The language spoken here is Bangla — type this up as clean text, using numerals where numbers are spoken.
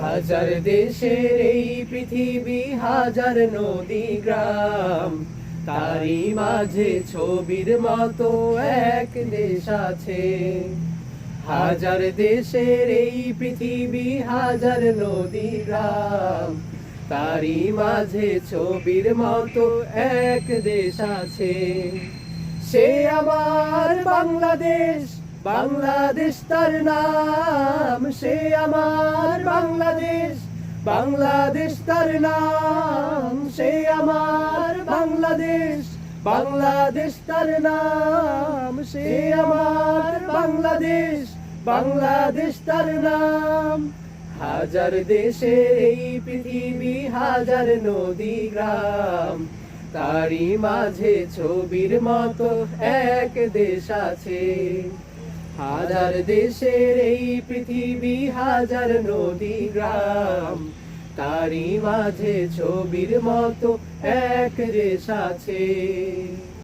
হাজার দেশের এই পৃথিবী, হাজার নদী গ্রাম, তারই মাঝে ছবির মতো এক দেশ আছে। হাজার দেশের এই পৃথিবী, হাজার নদী গ্রাম, তারই মাঝে ছবির মতো এক দেশ আছে। সে আমার বাংলাদেশ, বাংলাদেশ তার নাম। সে আমার বাংলাদেশ, বাংলাদেশ তার নাম। সে আমার বাংলাদেশ, বাংলাদেশ তার নাম। সে আমার বাংলাদেশ, বাংলাদেশ তার নাম। হাজার দেশের এই পৃথিবী, হাজার নদী গ্রাম, তারই মাঝে ছবির মতো এক দেশ আছে। হাজার দেশের এই পৃথিবী, হাজার নদী গ্রাম, তারই মাঝে ছবির মতো এক দেশ আছে।